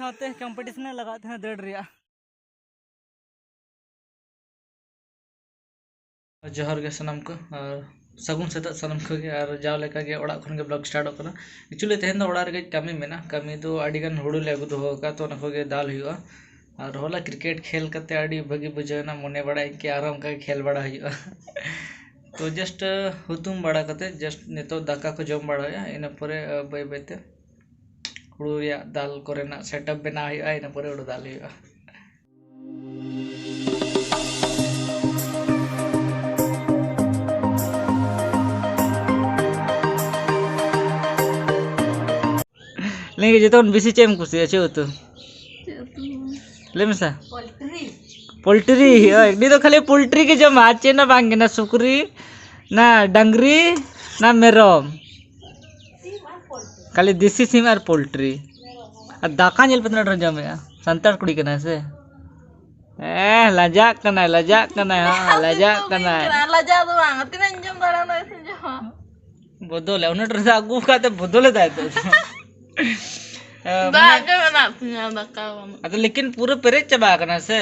साथे कंपटीशन लगा थे दड़ रिया जोहर के सनम को और सगुन सेता सनम को और जाव लेका के ओड़ा खन के ब्लॉग स्टार्ट होकना एक्चुअली तेहन ओड़ा रे कमी मेना कमी तो आडी गान हुड़ू ले अगु दोहो का तो नको के दाल हुआ और होला क्रिकेट खेल करते आडी भगी बुझेना मने बड़ा के आराम का खेल बड़ा हुआ तो जस्ट हुतुम बड़ा करते जस्ट नितो दाका को जम बड़ा इन परे बै बैते हुड़ू या दाल कोरेना सेटअप बना हुआ इन परे हुड़ू दाल हुआ लेकिन जो बेसी चेम कुसिया चे तो लेमसा पोल्ट्री एक तो खाली पोल्ट्री के जम आचे ना बांगे ना सुकरी ना डंगरी ना मेरम खाली देसी सिम और पोल्ट्री और दाका नेल पतना जमे संतार कुड़ी कना से लजा कना हां लजा दो बांग तिन जम दाड़ा ना से जो बदले उन ड्रेस आगु काते बदले दाय तो लेकिन पूरा पेरेज चबा कना से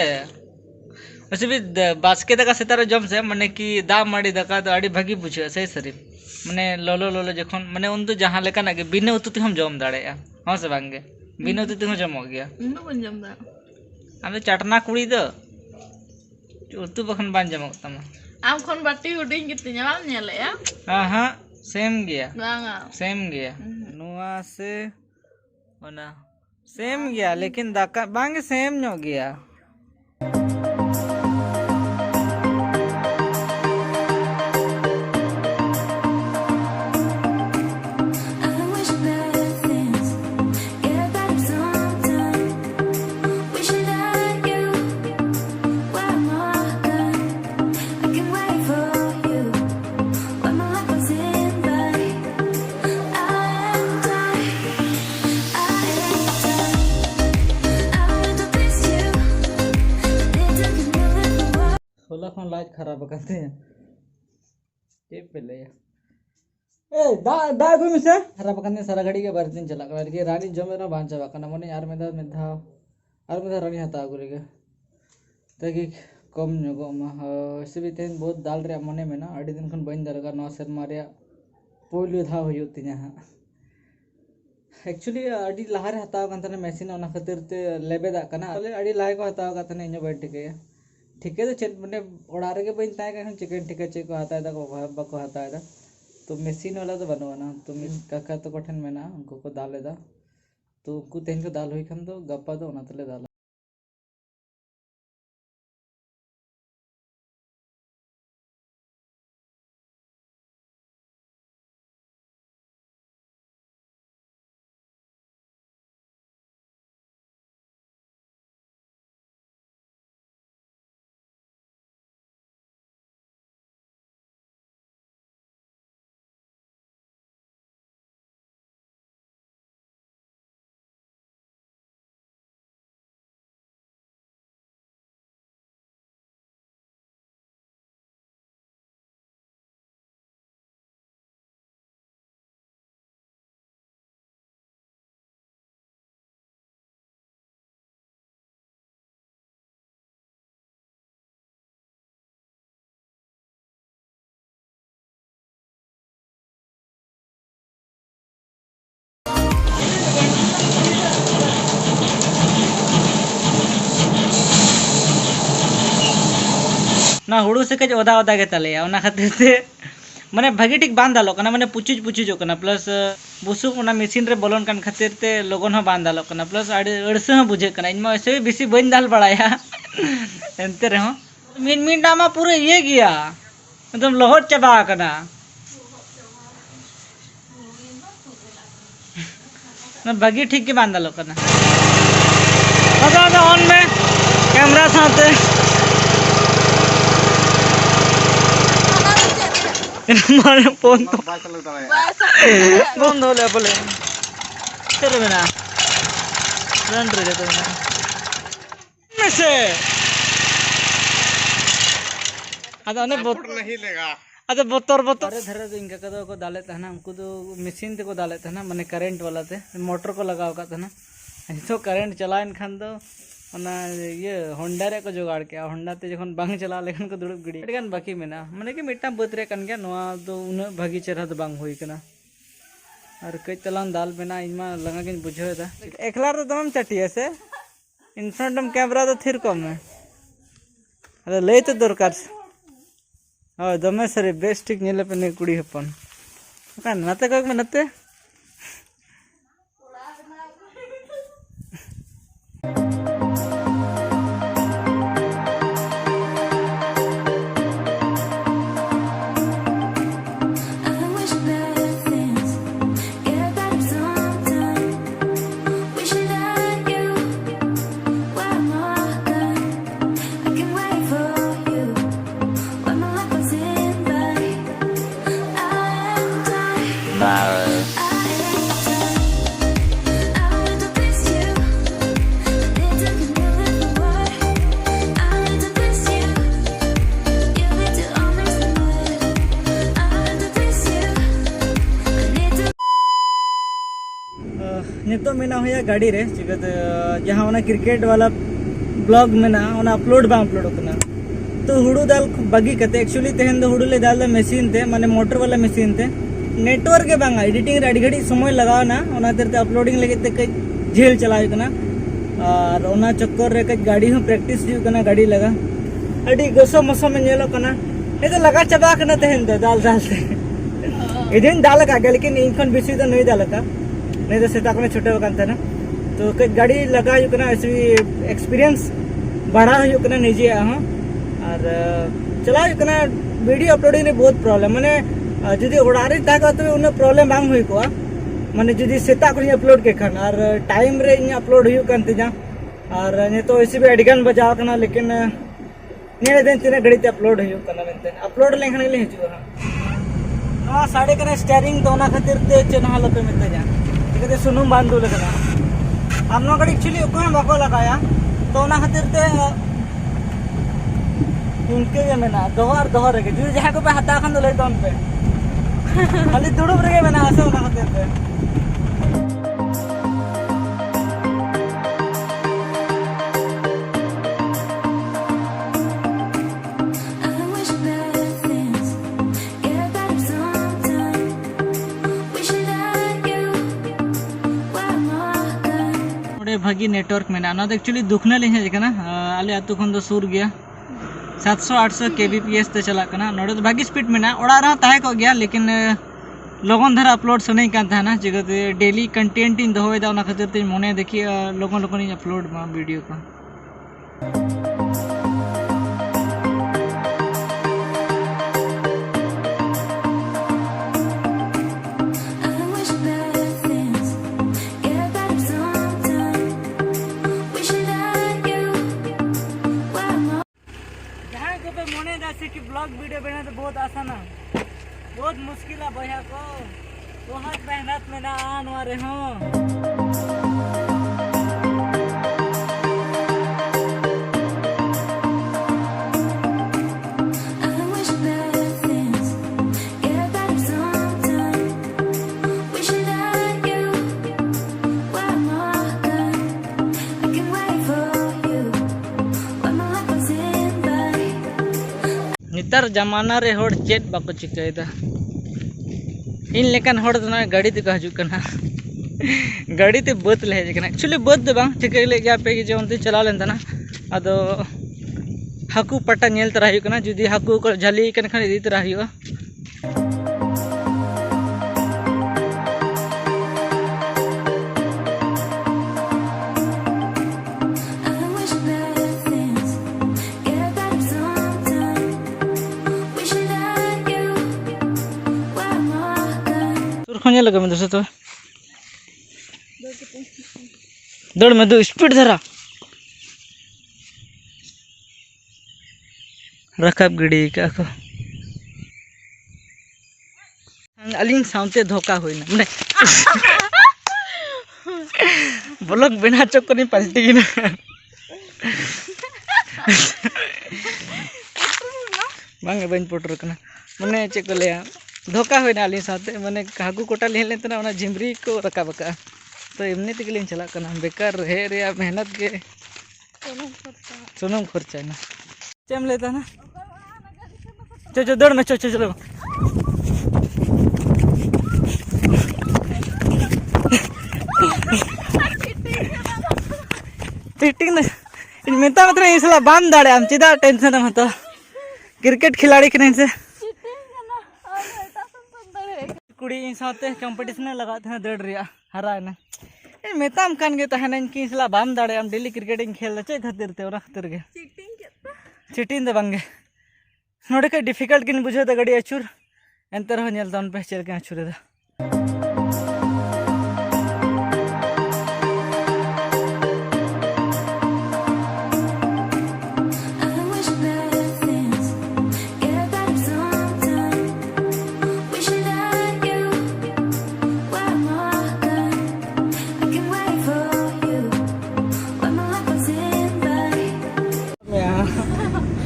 वैसे भी बास्के दका सेतार जम से माने कि दा माड़ी दका तो आड़ी भागी बुझे सही शरीर माने लोलो लोलो जखन माने उन तो जहां लेका ना के बिना उतु ते हम जम दाड़ेया हां से बांगे बिना उतु ते हम जम हो गया इनो बन जम दा आमे चटना कुड़ी दो उतु बखन बान जम तमा आम खन बाटी हुडिंग कितने बाम नेलेया हां सेम गया बांगा सेम गया नुआ से ओना सेम गया लेकिन दाका बांगे सेम नो गया लाइट खराब करते हैं टेप पे ले ए दा गो मिसे खराब करने सारा घड़ी के बार दिन चला कर के रानी जमे ना बांचा बकना मने यार में धा और में रानी हता गुरे के ताकि कम नको मा ऐसे भी तेन बहुत दाल रे मने में ना अड़ी दिन खन बइन दरगा नो सर मारिया पोइलो धा होयो तिना एक्चुअली अड़ी लहारे हता कंतने मशीन ओना खातिर ते लेबे दा कना अड़ी लाहे को हता कतने इनो बैठ के ठीक है तो चेक मैंने ओड़ा रे बन तहन चिकेन ठीक है चेक हता बाको हता तो मेसिन वाला तो बनवा ना तो काका तो ठेन में उनको को दाल तो उनको तेहन को दाल हुई खान तो गप्पा तो ओना तले दाल ना हुड़ू से कज ओदा ओदा के तलेया ओना खातिर ते माने भागी ठीक बांध दालो कना माने पुचुज कना प्लस बुसु ओना मशीन रे बोलन कान खातिर ते लोगन हो बांध दालो कना प्लस अड़से हो बुझे कना इनमा ऐसे बेसी बइन दाल बड़ाया एनते रे हो मिन नामा पूरा ये गया एकदम लोहट चबा कना ना भागी ठीक के बांध दालो कना ऑन में कैमरा साथे मारे फोन तो बंद हो ले बोले तेरे बिना रन रे तो में से अदा ने बोतल नहीं लेगा अदा बोतल अरे धरे तो इनका कदो को डाले थे ना उनको तो मशीन ते को डाले थे ना माने करंट वाला थे मोटर को लगाव का था ना तो करेंट चलान खान दो ये होंडा रे को जोगाड़ के होंडा ते जखन बांग चला लेखन को दुड़ुब गिड़ी अड़गान बाकी मेना माने कि मिट्टा बद रे कन गया नोआ दो उन भागी चेहरा तो बांग हुई कना और कई तलान दाल मेना इमा लगा के बुझे दा एकला तो दम चटिए से इन फ्रंट में कैमरा तो थिर कम है अरे ले तो दरकार हां दमे सरे बेस्ट ठीक नेले पे कुड़ी हपन का नते कक में नते नितो मेना हुआ गाड़ी रे चिकते जहाँ उना क्रिकेट वाला ब्लॉग मेना उना अपलोड बा अपलोड करना तो हुडू दाल बगी कते एक्चुअली तेहन दो हुडू ले दाल मशीन ते माने मोटर वाला मशीन ते नेटवर्क के बांगा एडिटिंग रे घड़ी समय लगाव ना उना तेरते अपलोडिंग लगे ते कई झेल चला कना और उना चक्कर रे कई गाड़ी हो प्रैक्टिस हुई कना गाड़ी लगा अडी गसो मसो में नेलो कना ए तो लगा चबा कना तेहन दो दाल दाल से इदिन दाल का लेकिन इनखन बेसी तो नहीं दाल का नहीं तो सेता को छुटे होगा ना तो कई गाड़ी लगा हुआ ऐसे एक्सपीरियंस बढ़ा हुआ निजे हाँ और चला वीडियो अपलोडिंग रे बहुत प्रॉब्लम माने जुदी ओडारे ताका तो उन प्रॉब्लम बांग हुई को माने जुदी सेता को अपलोड के खान और टाइम रे इन अपलोड हुई कान तिजा और ने तो ऐसे भी अडिगन बजाव कना लेकिन ने दिन तिने घड़ी ते अपलोड हुई कना मेनते अपलोड लेखन ले हिजु हां साडे कने स्टीयरिंग तो ना खातिर ते चना लपे मेते जा कहते सुनुम बांधू लगना हम लोग एक्चुअली कोई बाको लगाया तो ना खातिर ते इनके ये मेना दोहर दोहर रे जो जहां को पे हता खन ले दोन पे खाली दुड़ुब रे मेना आसे ना खातिर ते भागी नेटवर्क में ना एक्चुअली दुखने ले हेजना आले आतु खन दो सूर गया 700-800 kbps ते चला कना नोडे तो भागी स्पीड में ना ओड़ा रहा ताहे को गया लेकिन लोगन धरा अपलोड सने कान था ना जगते डेली कंटेंट इन दोवे दा ना खातिर ते मने देखी लोगन लोगन अपलोड मा वीडियो का कि ब्लॉग वीडियो बनाना तो बहुत आसान है बहुत मुश्किल है भैया को बहुत मेहनत में ना आन वाले हो नितर जमाना रे होड़ चेत बाको चिकायदा इन लेकिन होड़ तो ना गाड़ी ते हजू कना गाड़ी ते बत ले हेजना एक्चुअली बत दे बांग चिकाय ले गया पे जे उनते चला लेन तना अदो हाकू पट्टा नेल तरा हुई कना जुदी हाकू को झली कन खन इदी तरा हुई लगा मैं दोस्तों तो दौड़ में दो स्पीड धरा रखब गिड़ी का को अलिंग साउंडते धोखा हुई ना मने ब्लॉग बिना चक्कर नहीं पलटी ना बांगे बन पोटर कना मने चेक ले धोखा हुई ना अली साथे मने हाकू कोटा ले लेते ना झिमरी को रकाब का तो एमनी तक चला बेकार हे रे मेहनत के सुनम खर्चा ना चेम लेता ना चलो दौड़ में चलो चलो चीटिंग ना इन मेता मतलब इसला बांध दाड़े हम चिदा टेंशन हम तो क्रिकेट खिलाड़ी के से कुड़ी इन साथे कंपटीशन लगाते हैं दौड़ रिया हरा है ना इन मेताम कान के तहना इनकी इसला बांध दाड़े हम डेली क्रिकेटिंग खेल चे खातिर ते ओरा खातिर के चीटिंग दे बंगे नोडे के डिफिकल्ट किन बुझे द गड़ी अचुर एंतर हो नेल तन पे चल के अचुर दा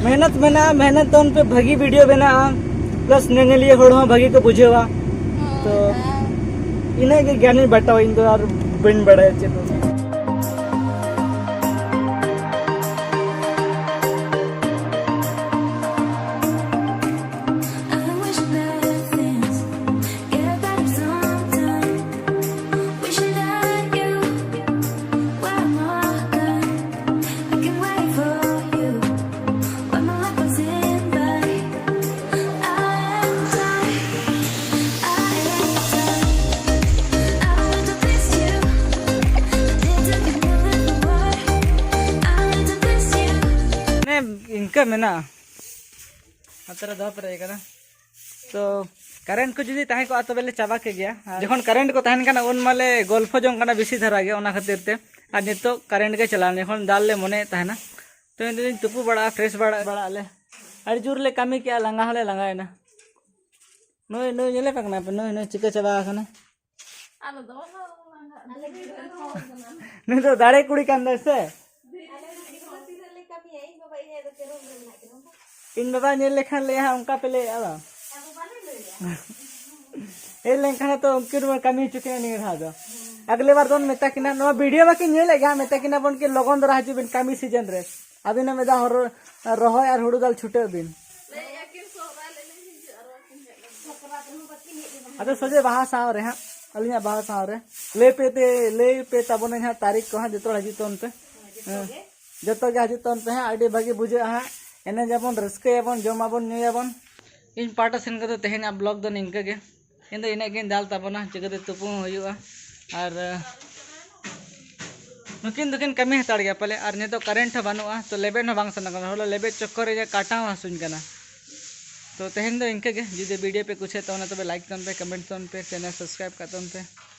मेहनत बना मेहनत तो उन पे भगी वीडियो बना प्लस नेंगलिए होड़ भगी को बुझेवा तो इन्हें के ज्ञानी बटा इन तो यार बन बड़ा है तो इनका में ना अतरा दो पर रहेगा ना तो करेंट को जुदी ताहे को आतो बेले चाबा के गया जखन करेंट को ताहन काना उन माले गोल्फो जों काना बेसी धरा गया ओना खातिर ते आ नितो करेंट के चलाने जखन दाल ले मने ताहना तो इन दिन तुपु बड़ा फ्रेश बड़ा ले अड़ी जोर ले कामी के लंगा हले लंगाय ना नोय नोय नेले पकना पे नोय नोय चिका चाबा खाना आलो दो नोय तो दाड़े कुड़ी कांदर से इन बाबा ने लेखन ले यहाँ उनका पहले आवा ये लेखन तो उनके रूम कमी चुके नहीं रहा जो अगले बार दोन मेता किना नो वीडियो बाकी नहीं लगा मेता किना बन के लोगों दो राजू बिन कमी सीजन रे अभी ना मेदा हर रहो यार हुडू दाल छुटे बिन अबे सोचे बाहर साव रे हां अलिया बाहर साव रे ले पे तबने यहाँ तारीख को हां जतो हाजी तोन पे जतो के हाजी तोन पे हां आईडी भागी बुझे हां एने जबन रस्केयाबन जमाबन न्यूयाबन इन पाटा सेन कते तेहेना ब्लॉग दो निंका के इन इना के दाल ताबना चिकते तुपु हुआ और नुकिन कमी हताड़ गया पहले और ने तो करेंट बानुआ तो लेबे न बांग सना होला लेबे चक्कर रे काटा हसुन कना तो तेहेन दो इनके के जुदे वीडियो पे कुछ है तो ना तो लाइक तन पे कमेंट तन पे चैनल सब्सक्राइब कर तन पे